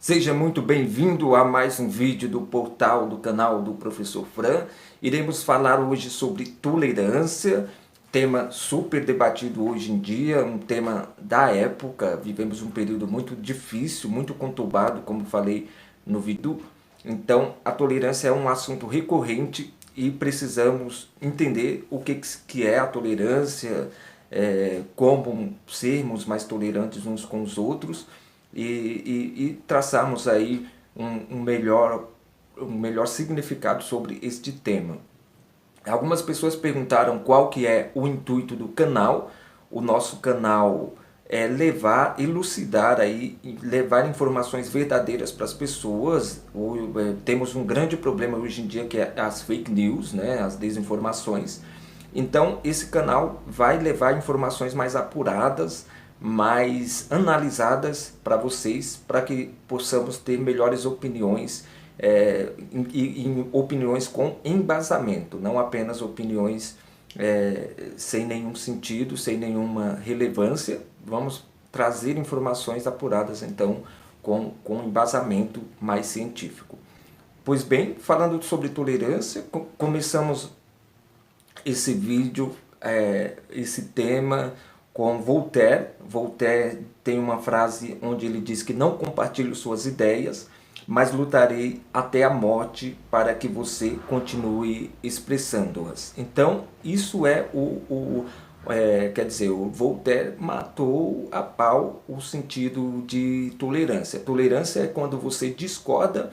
Seja muito bem-vindo a mais um vídeo do portal do canal do Professor Fran. Iremos falar hoje sobre tolerância, tema super debatido hoje em dia, um tema da época. Vivemos um período muito difícil, muito conturbado, como falei no vídeo. Então, a tolerância é um assunto recorrente e precisamos entender o que é a tolerância, como sermos mais tolerantes uns com os outros e traçarmos aí um melhor significado sobre este tema. Algumas pessoas perguntaram qual que é o intuito do canal. O nosso canal é elucidar aí, levar informações verdadeiras para as pessoas. Temos um grande problema hoje em dia que é as fake news, né, as desinformações. Então esse canal vai levar informações mais apuradas, mais analisadas para vocês, para que possamos ter melhores opiniões, opiniões com embasamento, não apenas opiniões sem nenhum sentido, sem nenhuma relevância. Vamos trazer informações apuradas então com embasamento mais científico. Pois bem, falando sobre tolerância, começamos esse vídeo, esse tema com Voltaire. Voltaire tem uma frase onde ele diz que não compartilho suas ideias, mas lutarei até a morte para que você continue expressando-as. Então, isso quer dizer, o Voltaire matou a pau o sentido de tolerância. Tolerância é quando você discorda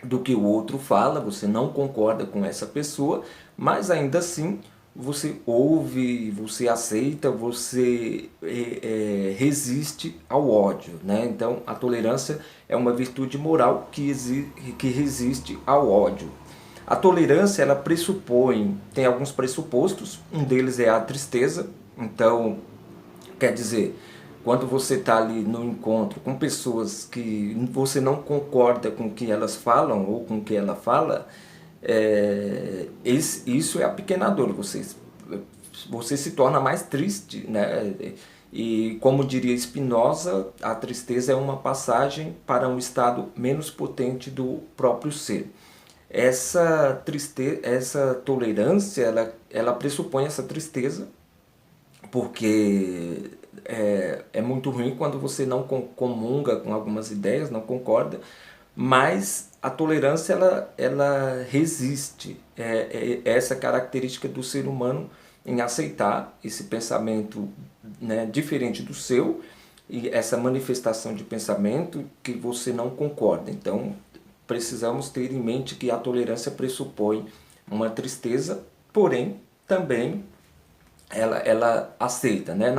do que o outro fala, você não concorda com essa pessoa, mas ainda assim você ouve, você aceita, você resiste ao ódio, né? Então a tolerância é uma virtude moral que resiste ao ódio. A tolerância, ela tem alguns pressupostos, um deles é a tristeza. Então, quer dizer, quando você está ali no encontro com pessoas que você não concorda com o que elas falam ou com o que ela fala, isso é apequenador, você se torna mais triste, né? E como diria Spinoza, a tristeza é uma passagem para um estado menos potente do próprio ser. Essa tolerância, ela pressupõe essa tristeza, porque é muito ruim quando você não comunga com algumas ideias, não concorda, mas a tolerância ela resiste. Essa característica do ser humano em aceitar esse pensamento, né, diferente do seu, e essa manifestação de pensamento que você não concorda. Então precisamos ter em mente que a tolerância pressupõe uma tristeza, porém também ela aceita, né?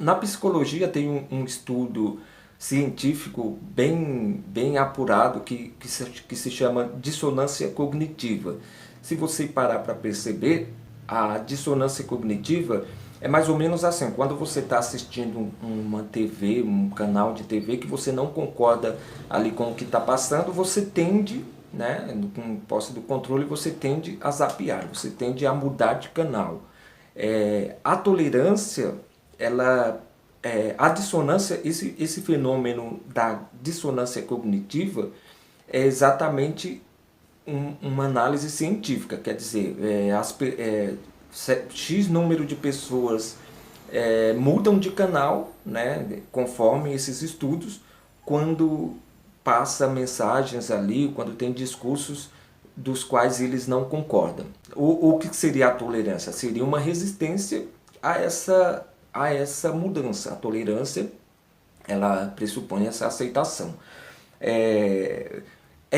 Na psicologia tem um estudo científico bem apurado que se chama dissonância cognitiva. Se você parar para perceber, a dissonância cognitiva é mais ou menos assim: quando você está assistindo uma TV, um canal de TV que você não concorda ali com o que está passando, você tende, né, com posse do controle, você tende a zapear, você tende a mudar de canal. A tolerância, a dissonância, esse fenômeno da dissonância cognitiva é exatamente uma análise científica. Quer dizer, X número de pessoas mudam de canal, né, conforme esses estudos, quando passa mensagens ali, quando tem discursos dos quais eles não concordam. O que seria a tolerância? Seria uma resistência a essa mudança. A tolerância, ela pressupõe essa aceitação. É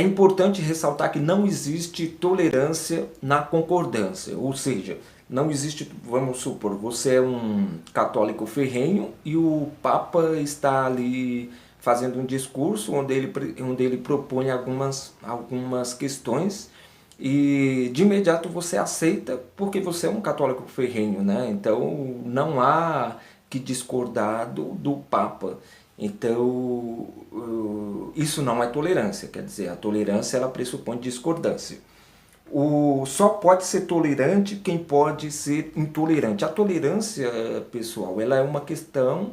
importante ressaltar que não existe tolerância na concordância, ou seja, não existe, vamos supor, você é um católico ferrenho e o Papa está ali fazendo um discurso onde ele propõe algumas questões e de imediato você aceita porque você é um católico ferrenho, né? Então não há que discordar do Papa. Então isso não é tolerância, quer dizer, a tolerância ela pressupõe discordância. Só pode ser tolerante quem pode ser intolerante. A tolerância, pessoal, ela é uma questão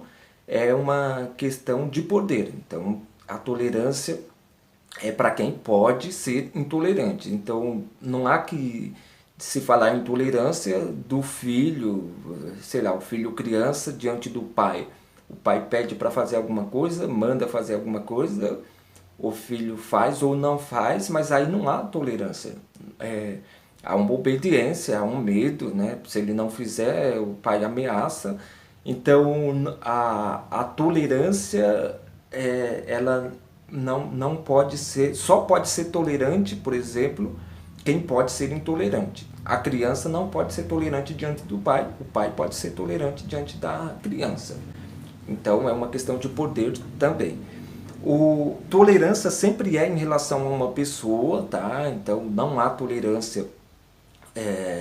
de poder. Então a tolerância é para quem pode ser intolerante. Então, não há que se falar em intolerância do filho, sei lá, o filho criança diante do pai. O pai pede para fazer alguma coisa, manda fazer alguma coisa, o filho faz ou não faz, mas aí não há tolerância. Há uma obediência, há um medo, né? Se ele não fizer, o pai ameaça. Então, a tolerância, ela não pode ser, só pode ser tolerante, por exemplo, quem pode ser intolerante. A criança não pode ser tolerante diante do pai, o pai pode ser tolerante diante da criança. Então é uma questão de poder também. Tolerância sempre é em relação a uma pessoa, tá? Então não há tolerância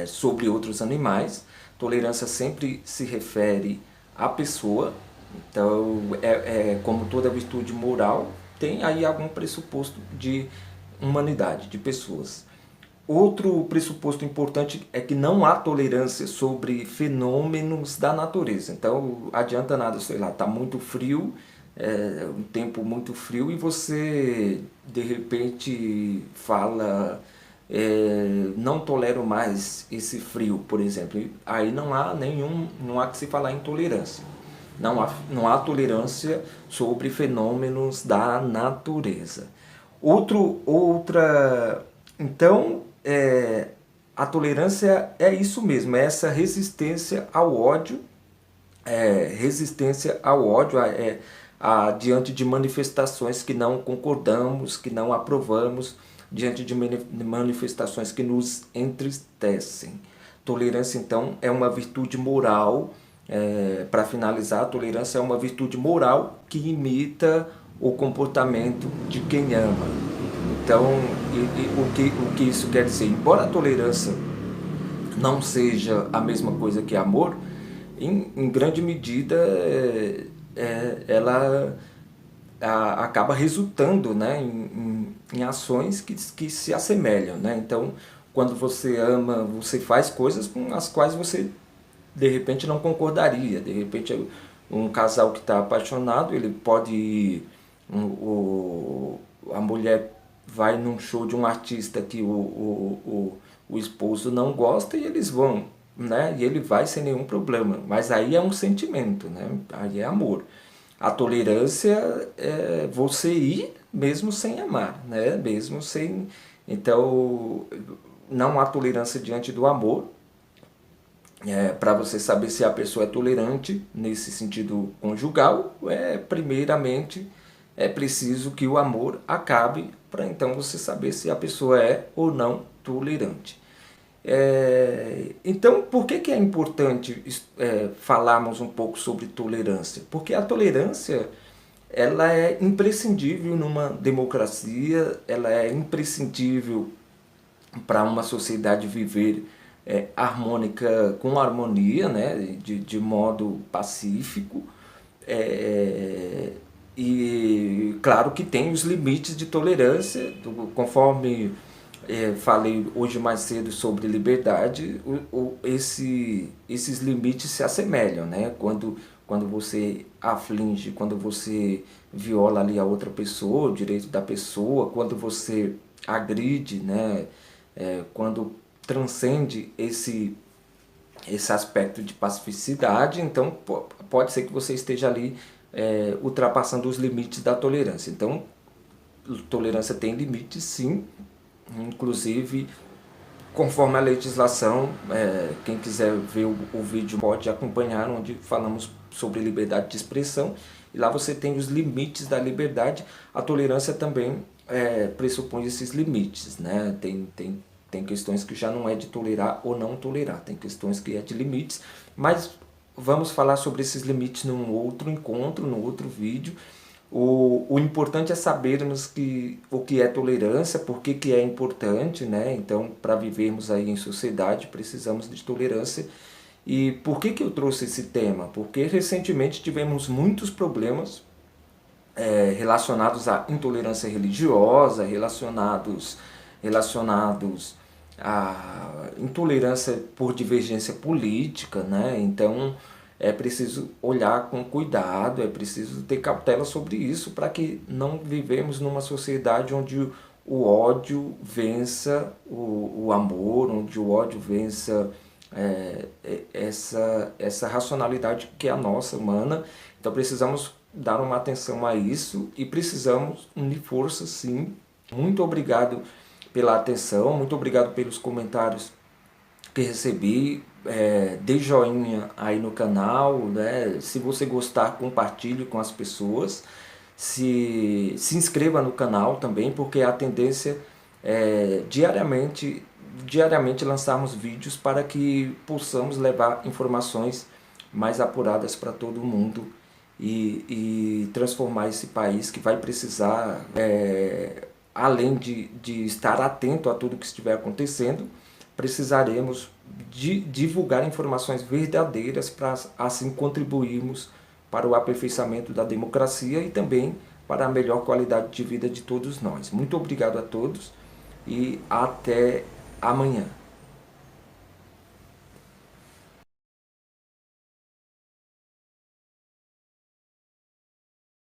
sobre outros animais. Tolerância sempre se refere à pessoa. Então, como toda virtude moral, tem aí algum pressuposto de humanidade, de pessoas. Outro pressuposto importante é que não há tolerância sobre fenômenos da natureza. Então, adianta nada, sei lá, tá muito frio, um tempo muito frio, e você de repente fala, não tolero mais esse frio, por exemplo. Aí não há que se falar em tolerância. Não há tolerância sobre fenômenos da natureza. Então, a tolerância é isso mesmo, é essa resistência ao ódio, diante de manifestações que não concordamos, que não aprovamos, diante de manifestações que nos entristecem. Tolerância, então, é uma virtude moral. Para finalizar, a tolerância é uma virtude moral que imita o comportamento de quem ama. Então, o que isso quer dizer? Embora a tolerância não seja a mesma coisa que amor, em grande medida ela acaba resultando, né, em ações que se assemelham. Né? Então, quando você ama, você faz coisas com as quais você de repente não concordaria. De repente, um casal que está apaixonado, ele pode a mulher vai num show de um artista que o esposo não gosta, e eles vão, né? E ele vai sem nenhum problema. Mas aí é um sentimento, né? Aí é amor. A tolerância é você ir mesmo sem amar, né? Mesmo sem. Então, não há tolerância diante do amor. Para você saber se a pessoa é tolerante nesse sentido conjugal, primeiramente é preciso que o amor acabe, para então você saber se a pessoa é ou não tolerante. Então, por que é importante falarmos um pouco sobre tolerância? Porque a tolerância ela é imprescindível numa democracia, ela é imprescindível para uma sociedade viver harmônica, com harmonia, né, de modo pacífico. E claro que tem os limites de tolerância, conforme falei hoje mais cedo sobre liberdade, esses limites se assemelham, né? Quando você aflige, quando você viola ali a outra pessoa, o direito da pessoa, quando você agride, né? Quando transcende esse aspecto de pacificidade, então pode ser que você esteja ali ultrapassando os limites da tolerância. Então, tolerância tem limites, sim, inclusive conforme a legislação. Quem quiser ver o vídeo pode acompanhar, onde falamos sobre liberdade de expressão, e lá você tem os limites da liberdade. A tolerância também pressupõe esses limites, né? Tem questões que já não é de tolerar ou não tolerar, tem questões que é de limites, mas vamos falar sobre esses limites num outro encontro, num outro vídeo. O importante é sabermos o que é tolerância, por que é importante, né? Então, para vivermos aí em sociedade, precisamos de tolerância. E por que eu trouxe esse tema? Porque recentemente tivemos muitos problemas relacionados à intolerância religiosa, relacionados à intolerância por divergência política, né? Então, é preciso olhar com cuidado, é preciso ter cautela sobre isso para que não vivemos numa sociedade onde o ódio vença o amor, onde o ódio vença essa racionalidade que é a nossa, humana. Então precisamos dar uma atenção a isso e precisamos unir forças, sim. Muito obrigado pela atenção, muito obrigado pelos comentários que recebi. Dê joinha aí no canal, né? Se você gostar, compartilhe com as pessoas. Se inscreva no canal também, porque a tendência é diariamente lançarmos vídeos para que possamos levar informações mais apuradas para todo mundo e transformar esse país que vai precisar, além de estar atento a tudo que estiver acontecendo, precisaremos de divulgar informações verdadeiras para assim contribuirmos para o aperfeiçoamento da democracia e também para a melhor qualidade de vida de todos nós. Muito obrigado a todos e até amanhã.